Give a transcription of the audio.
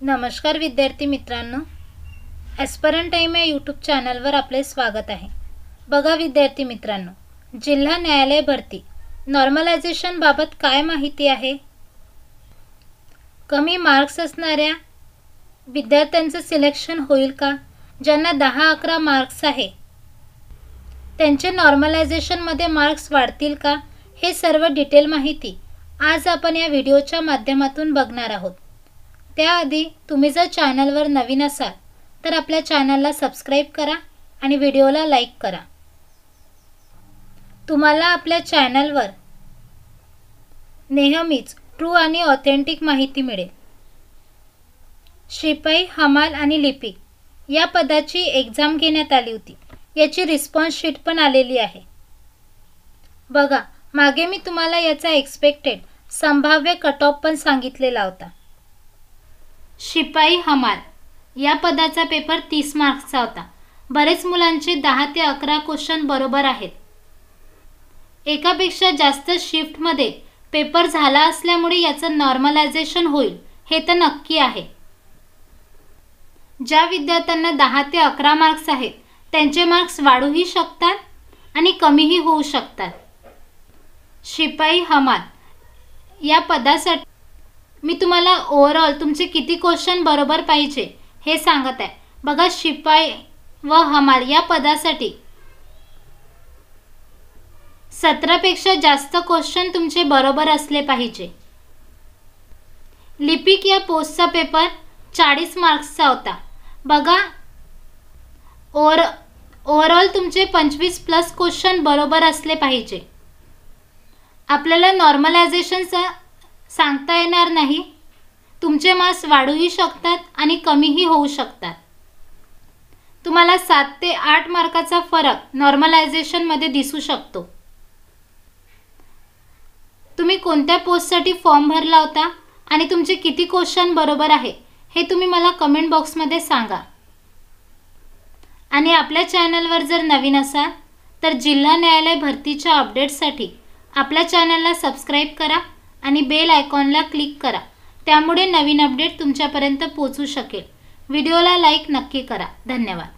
नमस्कार विद्यार्थी मित्रांनो, एस्पिरंट टाइम या यूट्यूब चॅनलवर आपले स्वागत आहे। बघा विद्यार्थी मित्रांनो, जिल्हा न्यायालय भरती नॉर्मलायझेशन बाबत काय माहिती आहे? कमी मार्क्स असणाऱ्या विद्यार्थ्यांचं सिलेक्शन होईल का? ज्यांना 10-11 मार्क्स आहे त्यांचे नॉर्मलायझेशनमध्ये मार्क्स वाढतील का? हे सर्व डिटेल माहिती आज आपण या व्हिडिओच्या माध्यमातून बघणार आहोत। त्याआधी तुम्ही जर चॅनलवर नवीन असाल तर आपल्या चॅनलला सबस्क्राइब करा आणि व्हिडिओला लाईक करा। तुम्हाला आपल्या चॅनलवर नेहमीच ट्रू आणि ऑथेंटिक माहिती मिळेल। शिपाई, हमाल आणि लिपिक या पदाची एग्जाम घेण्यात आली होती। याची रिस्पॉन्स शीट पण आलेली आहे। बघा, मागे मी तुम्हाला याचा एक्सपेक्टेड संभाव्य कट ऑफ पण सांगितलेला होता। शिपाई हमाल या पदाचा पेपर 30 मार्क्सचा होता। बरेच मुलांचे 10 ते 11 क्वेश्चन बरोबर आहेत। एकापेक्षा जास्त शिफ्टमध्ये पेपर झाला असल्यामुळे याचं नॉर्मलायझेशन होईल हे तर नक्की आहे। ज्या विद्यार्थ्यांना 10 ते 11 मार्क्स आहेत त्यांचे मार्क्स वाढूही शकतात आणि कमीही होऊ शकतात। शिपाई हमाल या पदासाठी मी तुम्हाला ओव्हरऑल तुमचे किती क्वेश्चन बरोबर पाहिजे हे सांगत आहे। बघा, शिपाई व हमाल या पदासाठी 17 पेक्षा जास्त क्वेश्चन तुमचे बरोबर असले पाहिजे। लिपिक या पोस्टचा पेपर 40 मार्क्सचा होता। बघा, ओव्हरऑल तुमचे 25+ क्वेश्चन बरोबर असले पाहिजे। आपल्याला नॉर्मलायझेशनचा सांगता येणार नाही, तुमचे मार्क्स वाढूही शकतात आणि कमीही होऊ शकतात। तुम्हाला 7 ते 8 मार्काचा फरक नॉर्मलायझेशनमध्ये दिसू शकतो। तुम्ही कोणत्या पोस्टसाठी फॉर्म भरला होता आणि तुमचे किती क्वेश्चन बरोबर आहे हे तुम्ही मला कमेंट बॉक्समध्ये सांगा। आणि आपल्या चॅनलवर जर नवीन असाल तर जिल्हा न्यायालय भरतीच्या अपडेट्ससाठी आपल्या चॅनलला सबस्क्राइब करा आणि बेल आयकॉनला क्लिक करा। त्यामुळे नवीन अपडेट तुमच्यापर्यंत पोहोचू शकेल। व्हिडिओला लाईक नक्की करा। धन्यवाद।